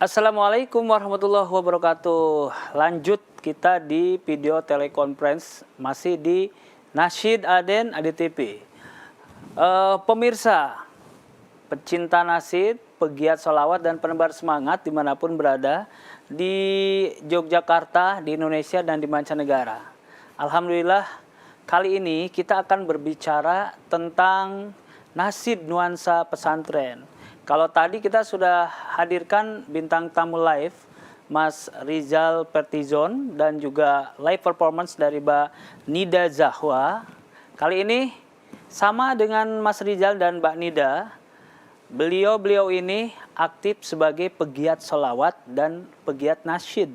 Assalamualaikum warahmatullahi wabarakatuh. Lanjut kita di video telekonferensi masih di Nasyid Aden ADTV. Pemirsa, pecinta nasyid, pegiat sholawat dan penebar semangat dimanapun berada di Yogyakarta, di Indonesia dan di mancanegara. Alhamdulillah, kali ini kita akan berbicara tentang nasyid nuansa pesantren. Kalau tadi kita sudah hadirkan bintang tamu live, Mas Rizal Pertizon, dan juga live performance dari Mbak Nida Zahwa. Kali ini sama dengan Mas Rizal dan Mbak Nida, beliau ini aktif sebagai pegiat sholawat dan pegiat nasyid.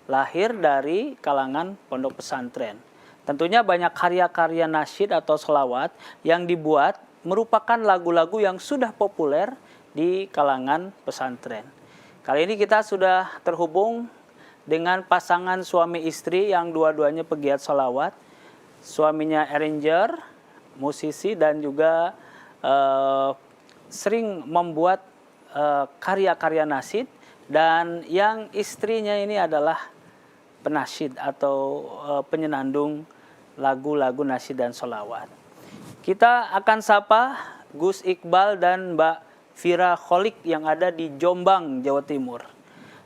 Lahir dari kalangan pondok pesantren. Tentunya banyak karya-karya nasyid atau sholawat yang dibuat merupakan lagu-lagu yang sudah populer di kalangan pesantren. Kali ini kita sudah terhubung dengan pasangan suami istri yang dua-duanya pegiat sholawat. Suaminya arranger, musisi dan juga sering membuat karya-karya nasyid. Dan yang istrinya ini adalah penasyid atau penyenandung lagu-lagu nasyid dan sholawat. Kita akan sapa Gus Iqbal dan Mbak Fira Kholik yang ada di Jombang, Jawa Timur.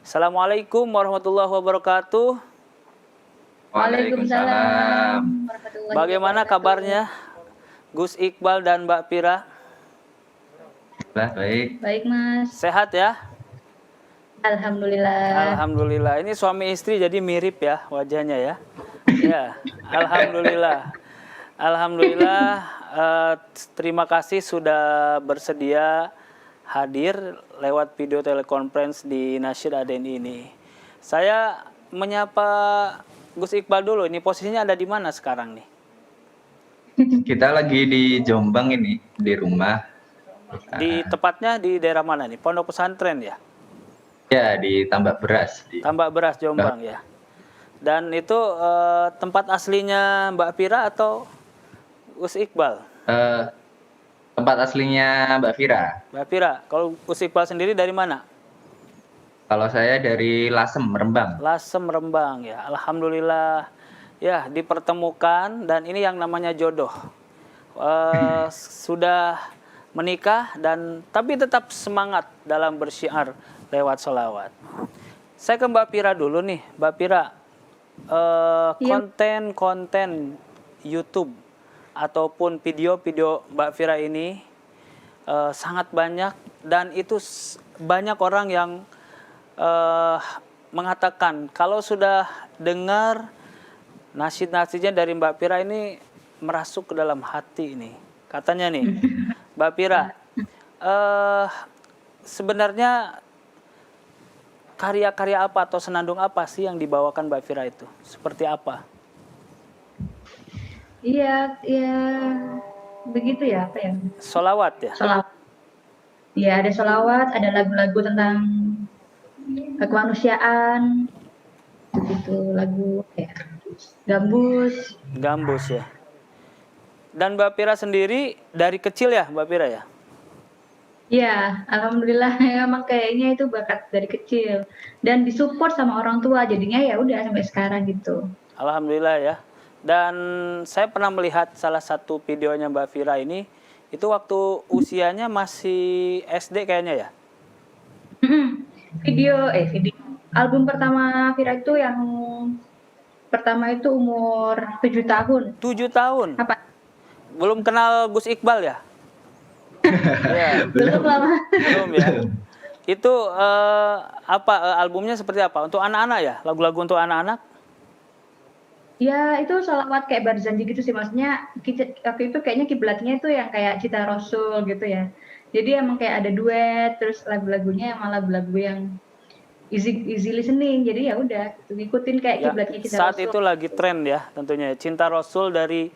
Assalamualaikum warahmatullahi wabarakatuh. Waalaikumsalam. Bagaimana kabarnya Gus Iqbal dan Mbak Fira? Baik. Baik, Mas. Sehat ya? Alhamdulillah. Alhamdulillah. Ini suami istri jadi mirip ya wajahnya ya. Ya, alhamdulillah. Alhamdulillah, terima kasih sudah bersedia hadir lewat video telekonferensi di Nasyid Aden ini. Saya menyapa Gus Iqbal dulu, ini posisinya ada di mana sekarang nih? Kita lagi di Jombang ini, di rumah. Tepatnya di daerah mana nih? Pondok pesantren ya? Ya, di Tambak Beras. Tambak Beras, Jombang ya. Dan itu tempat aslinya Mbak Fira atau Gus Iqbal? Tempat aslinya Mbak Fira. Mbak Fira, kalau Gus Iqbal sendiri dari mana? Kalau saya dari Lasem, Rembang. Lasem, Rembang ya. Alhamdulillah ya dipertemukan dan ini yang namanya jodoh. Sudah menikah dan tapi tetap semangat dalam bersyiar lewat sholawat. Saya ke Mbak Fira dulu nih. Mbak Fira, konten-konten YouTube ataupun video-video Mbak Fira ini sangat banyak dan itu banyak orang yang mengatakan kalau sudah dengar nasyid-nasyidnya dari Mbak Fira ini merasuk ke dalam hati ini. Katanya nih, Mbak Fira, sebenarnya karya-karya apa atau senandung apa sih yang dibawakan Mbak Fira itu? Seperti apa? Iya, begitu ya, apa ya? Sholawat ya? Sholawat. Iya, ada sholawat, ada lagu-lagu tentang kemanusiaan, begitu lagu ya. Gambus. Gambus ya. Dan Mbak Fira sendiri dari kecil ya, Mbak Fira ya? Iya, alhamdulillah emang kayaknya itu bakat dari kecil dan disupport sama orang tua, jadinya ya udah sampai sekarang gitu. Alhamdulillah ya. Dan saya pernah melihat salah satu videonya Mbak Fira ini, itu waktu usianya masih SD kayaknya ya? Video album pertama Fira itu yang pertama itu umur 7 tahun. 7 tahun? Apa? Belum kenal Gus Iqbal ya? Ya. Belum lama. Belum ya? Itu albumnya seperti apa? Untuk anak-anak ya? Lagu-lagu untuk anak-anak? Ya itu sholawat kayak barzanji gitu sih, maksudnya waktu itu kayaknya kiblatnya itu yang kayak Cita Rasul gitu ya. Jadi emang kayak ada duet, terus lagu-lagunya emang lagu-lagu yang easy listening. Jadi ya udah gitu, ngikutin kayak kiblatnya Cita Rasul. Saat itu lagi tren ya tentunya, Cinta Rasul dari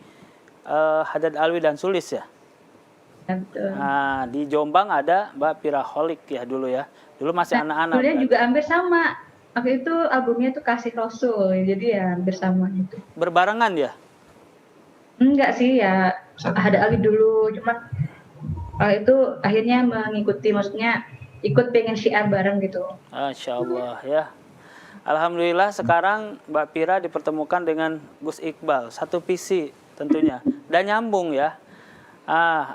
Haddad Alwi dan Sulis ya. Ya, betul. Nah, di Jombang ada Mbak Fira Kholik ya dulu ya. Dulu masih anak-anak. Dulunya juga hampir sama. Waktu itu albumnya tuh Kasih Rasul, jadi ya hampir sama gitu. Berbarengan ya? Enggak sih ya, ada Ali dulu, cuman itu akhirnya mengikuti, maksudnya ikut pengen syiar bareng gitu. Masya Allah ya. Alhamdulillah sekarang Mbak Pira dipertemukan dengan Gus Iqbal, satu visi tentunya, dan nyambung ya.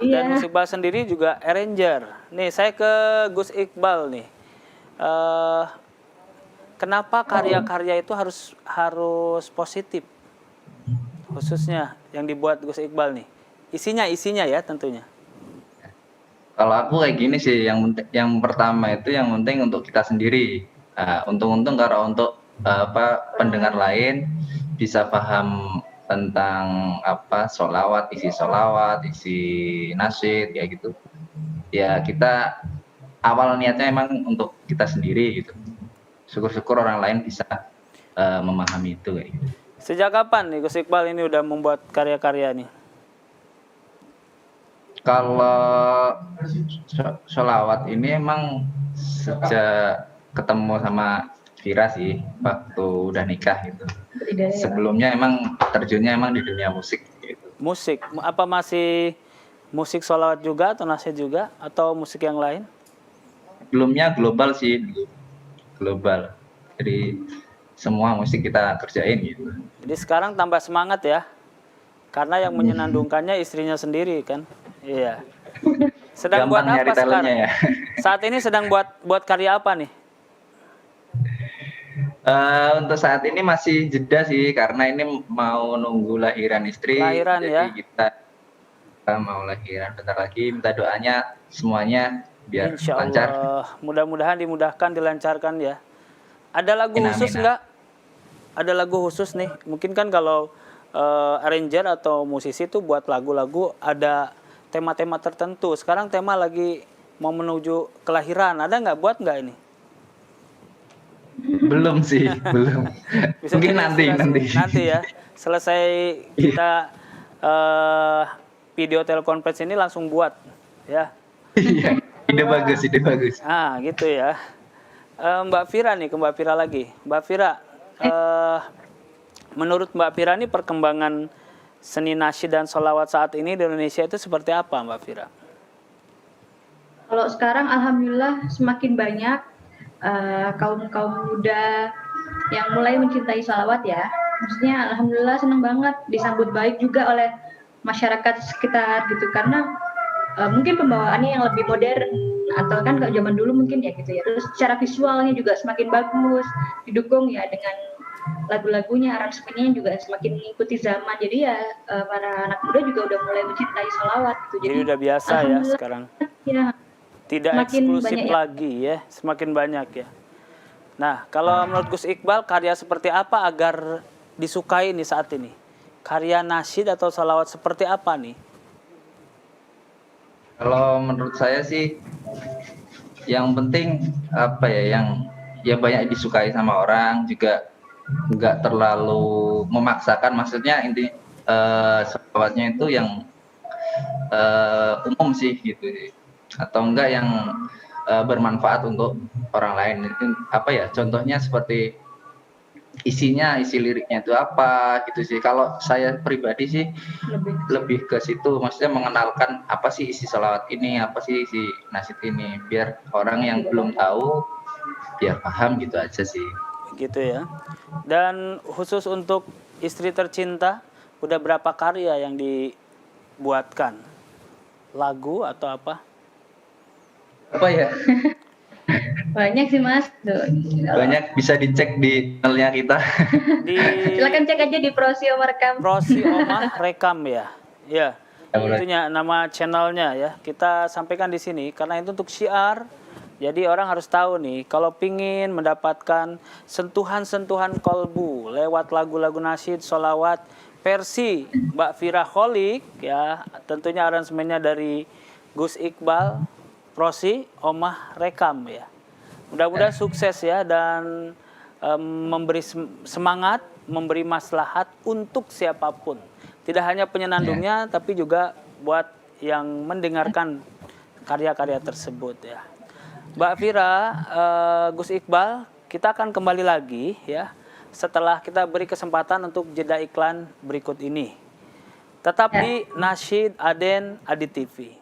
Dan Gus Iya. Iqbal sendiri juga arranger. Nih saya ke Gus Iqbal nih. Eh, Kenapa karya-karya itu harus positif, khususnya yang dibuat Gus Iqbal nih? Isinya ya tentunya. Kalau aku kayak gini sih, yang pertama itu yang penting untuk kita sendiri. Untung-untung kalau untuk pendengar lain bisa paham tentang sholawat, isi nasyid kayak gitu. Ya kita awal niatnya emang untuk kita sendiri gitu. Syukur-syukur orang lain bisa memahami itu kayak gitu. Sejak kapan nih Gus Iqbal ini udah membuat karya-karya nih? Kalau sholawat ini emang sejak ketemu sama Vira sih, waktu udah nikah gitu. Tidak ya. Sebelumnya emang terjunnya emang di dunia musik gitu. Musik, apa masih musik sholawat juga atau nasyid juga atau musik yang lain? Sebelumnya global sih, global. Jadi semua musik kita kerjain gitu. Jadi sekarang tambah semangat ya, karena yang menyenandungkannya istrinya sendiri kan? Iya. Sedang buat Gampang nyari apa sekarang? talentnya ya. Saat ini sedang buat karya apa nih? Untuk saat ini masih jeda sih, karena ini mau nunggu lahiran istri. Lahiran jadi ya. kita mau lahiran bentar lagi, minta doanya semuanya biar Insya lancar. Allah, mudah-mudahan dimudahkan, dilancarkan ya. Ada lagu Amin, khusus amin. nggak? Ada lagu khusus nih. Mungkin kan kalau arranger atau musisi tuh buat lagu-lagu ada tema-tema tertentu. Sekarang tema lagi mau menuju kelahiran. Ada nggak, buat nggak ini? Belum sih, belum. Bisa Mungkin jadi nanti. inspirasi. Nanti ya. Selesai kita video telekonferensi ini langsung buat ya. Iya, ide bagus, ide bagus. Gitu ya. Mbak Vira nih, ke Mbak Vira lagi. Mbak Vira, menurut Mbak Vira nih perkembangan seni nasyid dan sholawat saat ini di Indonesia itu seperti apa, Mbak Vira? Kalau sekarang alhamdulillah semakin banyak kaum muda yang mulai mencintai sholawat ya. Maksudnya alhamdulillah senang banget, disambut baik juga oleh masyarakat sekitar gitu, karena mungkin pembawaannya yang lebih modern, atau kan kalau zaman dulu mungkin ya gitu ya. Terus secara visualnya juga semakin bagus, didukung ya dengan lagu-lagunya, aransemennya juga semakin mengikuti zaman. Jadi ya para anak muda juga udah mulai mencintai sholawat gitu. Jadi udah biasa ya sekarang. Ya, Tidak semakin eksklusif banyak ya. lagi ya, semakin banyak ya. Nah, kalau menurut Gus Iqbal, karya seperti apa agar disukai nih saat ini? Karya nasyid atau sholawat seperti apa nih? Kalau menurut saya sih, yang penting yang banyak disukai sama orang, juga nggak terlalu memaksakan. Maksudnya sholawatnya itu yang umum sih gitu, atau enggak yang bermanfaat untuk orang lain. Contohnya seperti isi liriknya itu apa gitu sih. Kalau saya pribadi sih lebih ke situ, maksudnya mengenalkan apa sih isi sholawat ini, apa sih isi nasyid ini, biar orang yang belum tahu biar paham gitu aja sih. Gitu ya. Dan khusus untuk istri tercinta, udah berapa karya yang dibuatkan? Lagu atau apa? Apa ya? Banyak sih Mas. Banyak, bisa dicek di channelnya kita. Silakan cek aja di Prosio Merekam. Prosio Omah Rekam ya. Ya. Boleh. Itunya nama channelnya ya. Kita sampaikan di sini karena itu untuk syiar. Jadi orang harus tahu nih, kalau pingin mendapatkan sentuhan-sentuhan kolbu lewat lagu-lagu nasyid, sholawat versi Mbak Vira Kholik ya, tentunya aransemennya dari Gus Iqbal, Prosi Omah Rekam ya. Mudah-mudahan sukses ya, dan memberi semangat, memberi maslahat untuk siapapun. Tidak hanya penyenandungnya, tapi juga buat yang mendengarkan karya-karya tersebut ya. Mbak Vira, Gus Iqbal, kita akan kembali lagi ya setelah kita beri kesempatan untuk jeda iklan berikut ini. Tetap di Nasyid Aden Adi TV.